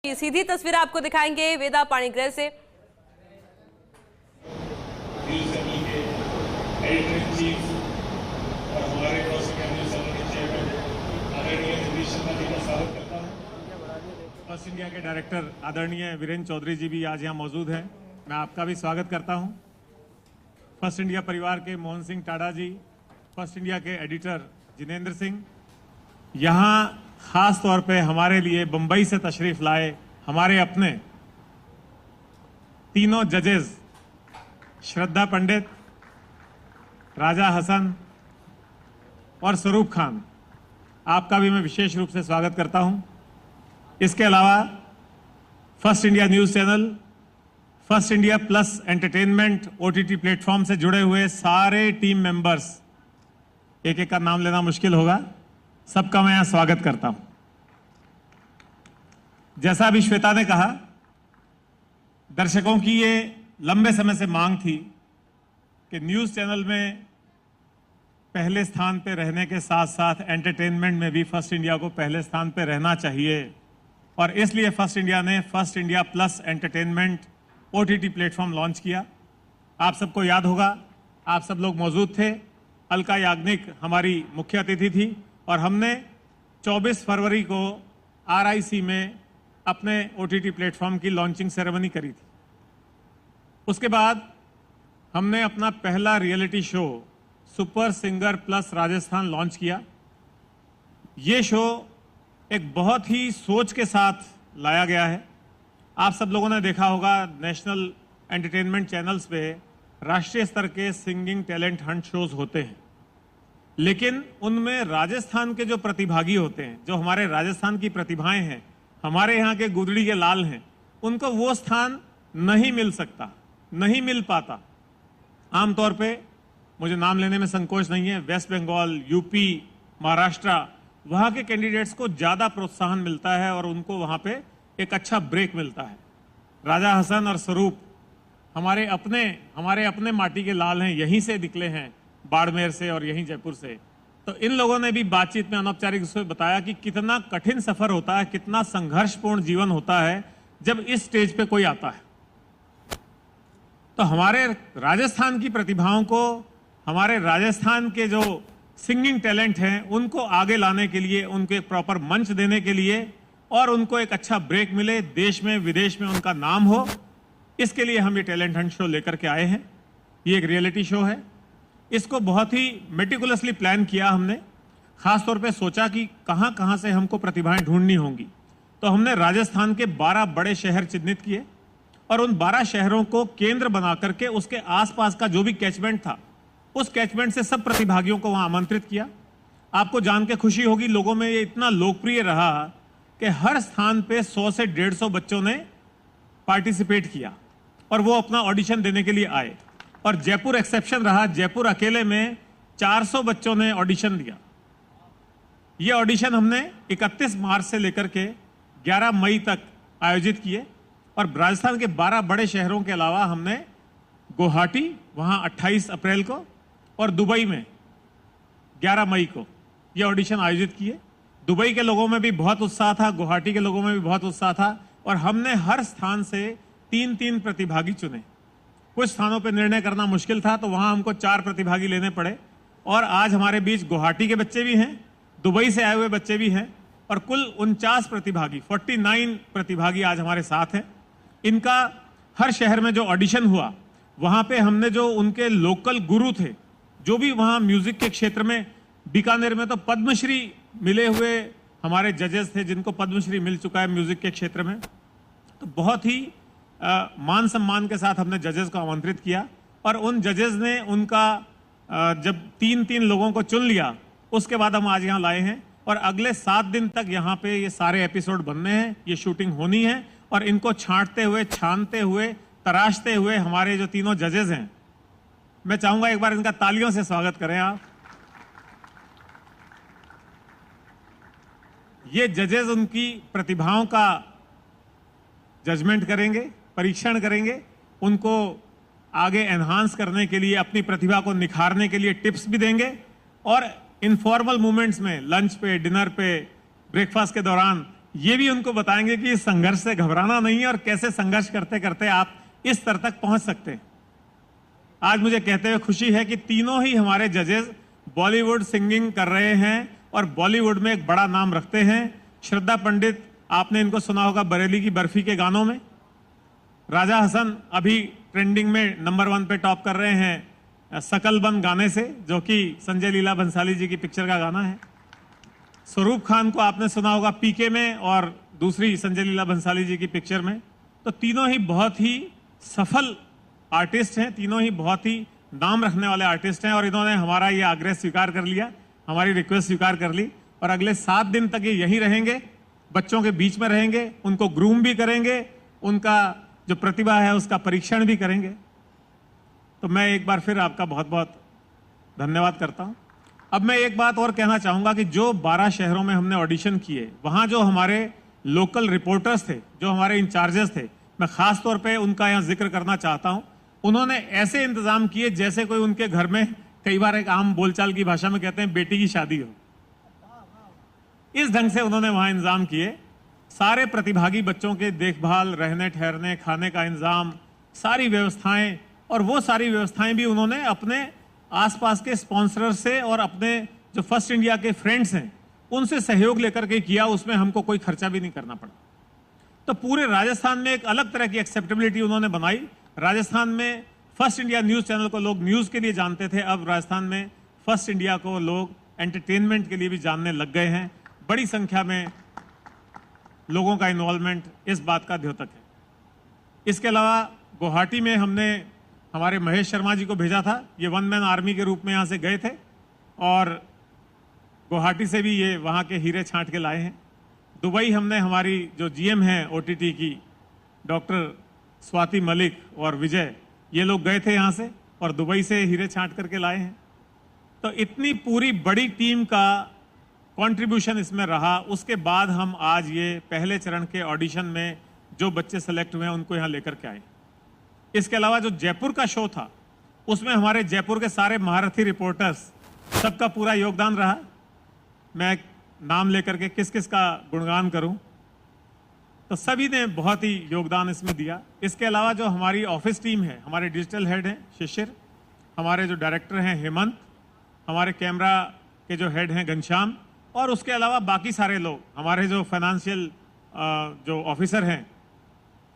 ये सीधी तस्वीर आपको दिखाएंगे वेदा पाणिग्रह से। फर्स्ट इंडिया के डायरेक्टर आदरणीय वीरेंद्र चौधरी जी भी आज यहाँ मौजूद हैं। मैं आपका भी स्वागत करता हूँ। फर्स्ट इंडिया परिवार के मोहन सिंह टाडा जी, फर्स्ट इंडिया के एडिटर जिनेंद्र सिंह, यहाँ खास तौर पे हमारे लिए बंबई से तशरीफ लाए हमारे अपने तीनों जजेस श्रद्धा पंडित, राजा हसन और स्वरूप खान, आपका भी मैं विशेष रूप से स्वागत करता हूं। इसके अलावा first India news channel, first India plus entertainment OTT platform से जुड़े हुए सारे टीम मेंबर्स, एक एक का नाम लेना मुश्किल होगा, सबका मैं यहां स्वागत करता हूं। जैसा अभी श्वेता ने कहा, दर्शकों की ये लंबे समय से मांग थी कि न्यूज़ चैनल में पहले स्थान पे रहने के साथ साथ एंटरटेनमेंट में भी फर्स्ट इंडिया को पहले स्थान पे रहना चाहिए, और इसलिए फर्स्ट इंडिया ने first India plus entertainment OTT platform launch किया। आप सबको याद होगा, आप सब लोग मौजूद थे। अलका याग्निक हमारी मुख्य अतिथि थी और हमने 24 फरवरी को RIC में अपने ओटीटी प्लेटफॉर्म की लॉन्चिंग सेरेमनी करी थी। उसके बाद हमने अपना पहला reality show super singer plus Rajasthan launch किया। ये शो एक बहुत ही सोच के साथ लाया गया है। आप सब लोगों ने देखा होगा, नेशनल एंटरटेनमेंट चैनल्स पे राष्ट्रीय स्तर के सिंगिंग टैलेंट हंट शोज होते हैं, लेकिन उनमें राजस्थान के जो प्रतिभागी होते हैं, जो हमारे राजस्थान की प्रतिभाएं हैं, हमारे यहाँ के गुदड़ी के लाल हैं, उनको वो स्थान नहीं मिल सकता, नहीं मिल पाता। आमतौर पे मुझे नाम लेने में संकोच नहीं है, वेस्ट बंगाल, यूपी, महाराष्ट्र, वहाँ के कैंडिडेट्स को ज़्यादा प्रोत्साहन मिलता है और उनको वहाँ पे एक अच्छा ब्रेक मिलता है। राजा हसन और स्वरूप हमारे अपने माटी के लाल हैं, यहीं से निकले हैं, बाड़मेर से और यहीं जयपुर से। तो इन लोगों ने भी बातचीत में अनौपचारिक रूप से बताया कि कितना कठिन सफर होता है, कितना संघर्षपूर्ण जीवन होता है जब इस स्टेज पे कोई आता है। तो हमारे राजस्थान की प्रतिभाओं को, हमारे राजस्थान के जो सिंगिंग टैलेंट हैं, उनको आगे लाने के लिए, उनको एक प्रॉपर मंच देने के लिए और उनको एक अच्छा ब्रेक मिले, देश में विदेश में उनका नाम हो, इसके लिए हम ये टैलेंट हंट शो लेकर के आए हैं। ये एक रियलिटी शो है। इसको बहुत ही मेटिकुलसली प्लान किया हमने। खास तौर पे सोचा कि कहां कहां से हमको प्रतिभाएं ढूंढनी होंगी। तो हमने राजस्थान के 12 बड़े शहर चिन्हित किए और उन 12 शहरों को केंद्र बना करके उसके आसपास का जो भी कैचमेंट था, उस कैचमेंट से सब प्रतिभागियों को वहां आमंत्रित किया। आपको जान के खुशी होगी, लोगों में ये इतना लोकप्रिय रहा कि हर स्थान पे 100 से 150 बच्चों ने पार्टिसिपेट किया और वो अपना ऑडिशन देने के लिए आए। और जयपुर एक्सेप्शन रहा, जयपुर अकेले में 400 बच्चों ने ऑडिशन दिया। ये ऑडिशन हमने 31 मार्च से लेकर के 11 मई तक आयोजित किए और राजस्थान के 12 बड़े शहरों के अलावा हमने गुवाहाटी, वहाँ 28 अप्रैल को, और दुबई में 11 मई को ये ऑडिशन आयोजित किए। दुबई के लोगों में भी बहुत उत्साह था, गुवाहाटी के लोगों में भी बहुत उत्साह था और हमने हर स्थान से 3-3 प्रतिभागी चुने। कुछ स्थानों पर निर्णय करना मुश्किल था, तो वहां हमको 4 प्रतिभागी लेने पड़े और आज हमारे बीच गुवाहाटी के बच्चे भी हैं, दुबई से आए हुए बच्चे भी हैं और कुल 49 प्रतिभागी, 49 प्रतिभागी आज हमारे साथ हैं। इनका हर शहर में जो ऑडिशन हुआ, वहां पे हमने जो उनके लोकल गुरु थे, जो भी वहां म्यूजिक के क्षेत्र में, बीकानेर में तो पद्मश्री मिले हुए हमारे जजेस थे, जिनको पद्मश्री मिल चुका है म्यूजिक के क्षेत्र में। तो बहुत ही मान सम्मान के साथ हमने जजेस को आमंत्रित किया और उन जजेस ने उनका जब 3-3 लोगों को चुन लिया, उसके बाद हम आज यहाँ लाए हैं और अगले 7 दिन तक यहाँ पे ये सारे एपिसोड बनने हैं, ये शूटिंग होनी है और इनको छांटते हुए, छानते हुए, तराशते हुए हमारे जो तीनों जजेस हैं, मैं चाहूंगा एक बार इनका तालियों से स्वागत करें आप। ये जजेस उनकी प्रतिभाओं का जजमेंट करेंगे, परीक्षण करेंगे, उनको आगे एनहांस करने के लिए, अपनी प्रतिभा को निखारने के लिए टिप्स भी देंगे और इनफॉर्मल मूवमेंट्स में, लंच पे, डिनर पे, ब्रेकफास्ट के दौरान ये भी उनको बताएंगे कि इस संघर्ष से घबराना नहीं है और कैसे संघर्ष करते करते आप इस स्तर तक पहुंच सकते हैं। आज मुझे कहते हुए खुशी है कि तीनों ही हमारे जजेस बॉलीवुड सिंगिंग कर रहे हैं और बॉलीवुड में एक बड़ा नाम रखते हैं। श्रद्धा पंडित, आपने इनको सुना होगा बरेली की बर्फी के गानों में। राजा हसन अभी ट्रेंडिंग में नंबर 1 पे टॉप कर रहे हैं सकलबंद गाने से, जो कि संजय लीला भंसाली जी की पिक्चर का गाना है। स्वरूप खान को आपने सुना होगा पीके में और दूसरी संजय लीला भंसाली जी की पिक्चर में। तो तीनों ही बहुत ही सफल आर्टिस्ट हैं, तीनों ही बहुत ही नाम रखने वाले आर्टिस्ट हैं और इन्होंने हमारा ये आग्रह स्वीकार कर लिया, हमारी रिक्वेस्ट स्वीकार कर ली और अगले 7 दिन तक ये यहीं रहेंगे, बच्चों के बीच में रहेंगे, उनको ग्रूम भी करेंगे, उनका जो प्रतिभा है उसका परीक्षण भी करेंगे। तो मैं एक बार फिर आपका बहुत बहुत धन्यवाद करता हूं। अब मैं एक बात और कहना चाहूंगा कि जो 12 शहरों में हमने ऑडिशन किए, वहां जो हमारे लोकल रिपोर्टर्स थे, जो हमारे इंचार्जेस थे, मैं खास तौर पे उनका यहां जिक्र करना चाहता हूं। उन्होंने ऐसे इंतजाम किए जैसे कोई उनके घर में, कई बार एक आम बोलचाल की भाषा में कहते हैं बेटी की शादी हो, इस ढंग से उन्होंने वहां इंतजाम किए। सारे प्रतिभागी बच्चों के देखभाल, रहने ठहरने, खाने का इंतजाम, सारी व्यवस्थाएं, और वो सारी व्यवस्थाएं भी उन्होंने अपने आसपास के स्पॉन्सर से और अपने जो फर्स्ट इंडिया के फ्रेंड्स हैं उनसे सहयोग लेकर के किया। उसमें हमको कोई खर्चा भी नहीं करना पड़ा। तो पूरे राजस्थान में एक अलग तरह की एक्सेप्टेबिलिटी उन्होंने बनाई। राजस्थान में फर्स्ट इंडिया न्यूज चैनल को लोग न्यूज के लिए जानते थे, अब राजस्थान में फर्स्ट इंडिया को लोग एंटरटेनमेंट के लिए भी जानने लग गए हैं। बड़ी संख्या में लोगों का इन्वॉल्वमेंट इस बात का द्योतक है। इसके अलावा गुवाहाटी में हमने हमारे महेश शर्मा जी को भेजा था, ये 1 मैन आर्मी के रूप में यहाँ से गए थे और गुवाहाटी से भी ये वहाँ के हीरे छांट के लाए हैं। दुबई हमने हमारी जो जीएम हैं ओटीटी की, डॉक्टर स्वाति मलिक और विजय, ये लोग गए थे यहाँ से और दुबई से हीरे छांट करके लाए हैं। तो इतनी पूरी बड़ी टीम का कंट्रीब्यूशन इसमें रहा। उसके बाद हम आज ये पहले चरण के ऑडिशन में जो बच्चे सेलेक्ट हुए हैं उनको यहाँ लेकर के आए। इसके अलावा जो जयपुर का शो था उसमें हमारे जयपुर के सारे महारथी रिपोर्टर्स, सबका पूरा योगदान रहा। मैं नाम लेकर के किस किस का गुणगान करूं, तो सभी ने बहुत ही योगदान इसमें दिया। इसके अलावा जो हमारी ऑफिस टीम है, हमारे डिजिटल हेड हैं शिशिर, हमारे जो डायरेक्टर हैं हेमंत, हमारे कैमरा के जो हेड हैं घनश्याम, और उसके अलावा बाकी सारे लोग, हमारे जो फाइनेंशियल जो ऑफिसर हैं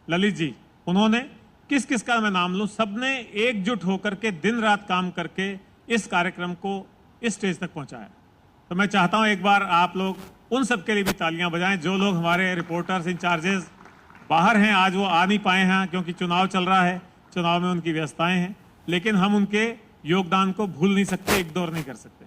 ललित जी, उन्होंने किस किस का मैं नाम लूं, सबने एकजुट होकर के दिन रात काम करके इस कार्यक्रम को इस स्टेज तक पहुंचाया। तो मैं चाहता हूं एक बार आप लोग उन सब के लिए भी तालियां बजाएं जो लोग हमारे रिपोर्टर्स इंचार्जेस बाहर हैं, आज वो आ नहीं पाए हैं क्योंकि चुनाव चल रहा है, चुनाव में उनकी व्यवस्थाएं हैं, लेकिन हम उनके योगदान को भूल नहीं सकते, इग्नोर नहीं कर सकते।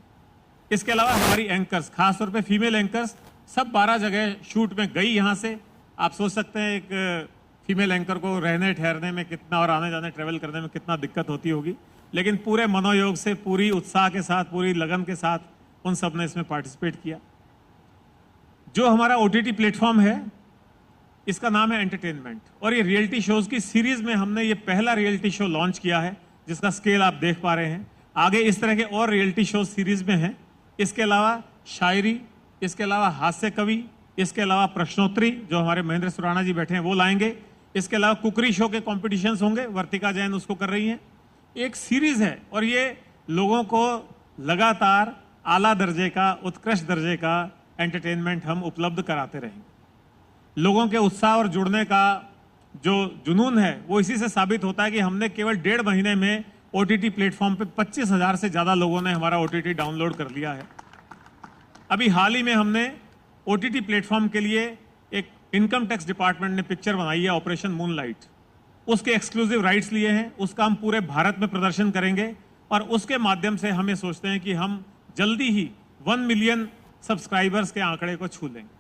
इसके अलावा हमारी एंकर्स, खासतौर पे फीमेल एंकर्स, सब 12 जगह शूट में गई यहाँ से। आप सोच सकते हैं एक फीमेल एंकर को रहने ठहरने में कितना और आने जाने ट्रेवल करने में कितना दिक्कत होती होगी, लेकिन पूरे मनोयोग से, पूरी उत्साह के साथ, पूरी लगन के साथ उन सब ने इसमें पार्टिसिपेट किया। जो हमारा ओटीटी प्लेटफॉर्म है इसका नाम है एंटरटेनमेंट, और ये रियलिटी शोज की सीरीज में हमने ये पहला रियलिटी शो लॉन्च किया है जिसका स्केल आप देख पा रहे हैं। आगे इस तरह के और रियलिटी शो सीरीज में हैं। इसके अलावा शायरी, इसके अलावा हास्य कवि, इसके अलावा प्रश्नोत्तरी जो हमारे महेंद्र सुराणा जी बैठे हैं वो लाएंगे। इसके अलावा कुकरी शो के कॉम्पिटिशन्स होंगे, वर्तिका जैन उसको कर रही हैं। एक सीरीज है और ये लोगों को लगातार आला दर्जे का, उत्कृष्ट दर्जे का एंटरटेनमेंट हम उपलब्ध कराते रहेंगे। लोगों के उत्साह और जुड़ने का जो जुनून है वो इसी से साबित होता है कि हमने केवल 1.5 महीने में ओटीटी प्लेटफॉर्म पे 25,000 से ज्यादा लोगों ने हमारा ओटीटी डाउनलोड कर लिया है। अभी हाल ही में हमने ओटीटी प्लेटफॉर्म के लिए एक इनकम टैक्स डिपार्टमेंट ने पिक्चर बनाई है ऑपरेशन मूनलाइट, उसके एक्सक्लूसिव राइट्स लिए हैं। उसका हम पूरे भारत में प्रदर्शन करेंगे और उसके माध्यम से हम ये सोचते हैं कि हम जल्दी ही 1 मिलियन सब्सक्राइबर्स के आंकड़े को छू लेंगे।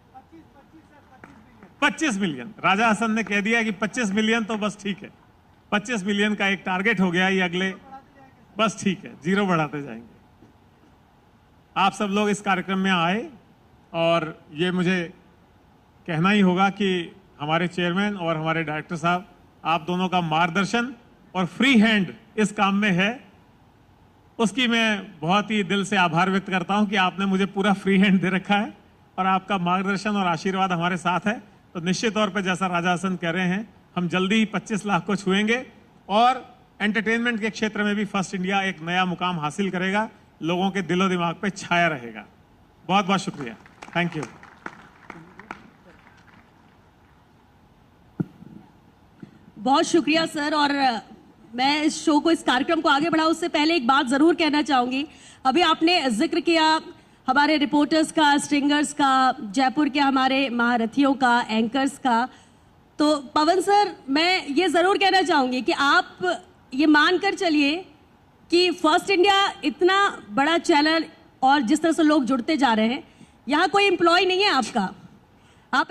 25 मिलियन, राजा हसन ने कह दिया कि 25 मिलियन तो बस ठीक है, 25 मिलियन का एक टारगेट हो गया, ये अगले बस ठीक है, 0 बढ़ाते जाएंगे। आप सब लोग इस कार्यक्रम में आए और ये मुझे कहना ही होगा कि हमारे चेयरमैन और हमारे डायरेक्टर साहब, आप दोनों का मार्गदर्शन और फ्री हैंड इस काम में है, उसकी मैं बहुत ही दिल से आभार व्यक्त करता हूं कि आपने मुझे पूरा फ्री हैंड दे रखा है और आपका मार्गदर्शन और आशीर्वाद हमारे साथ है, तो निश्चित तौर पर जैसा राजा हसन कह रहे हैं, हम जल्दी ही 25 लाख को छुएंगे और एंटरटेनमेंट के क्षेत्र में भी फर्स्ट इंडिया एक नया मुकाम हासिल करेगा, लोगों के दिलो दिमाग पे छाया रहेगा। बहुत बहुत शुक्रिया, थैंक यू। बहुत शुक्रिया सर। और मैं इस शो को, इस कार्यक्रम को आगे बढ़ाऊं उससे पहले एक बात जरूर कहना चाहूंगी। अभी आपने जिक्र किया हमारे रिपोर्टर्स का, स्ट्रिंगर्स का, जयपुर के हमारे महारथियों का, एंकर्स का, तो पवन सर मैं ये जरूर कहना चाहूंगी कि आप ये मानकर चलिए कि फर्स्ट इंडिया इतना बड़ा चैनल और जिस तरह से लोग जुड़ते जा रहे हैं, यहाँ कोई एम्प्लॉय नहीं है आपका, आप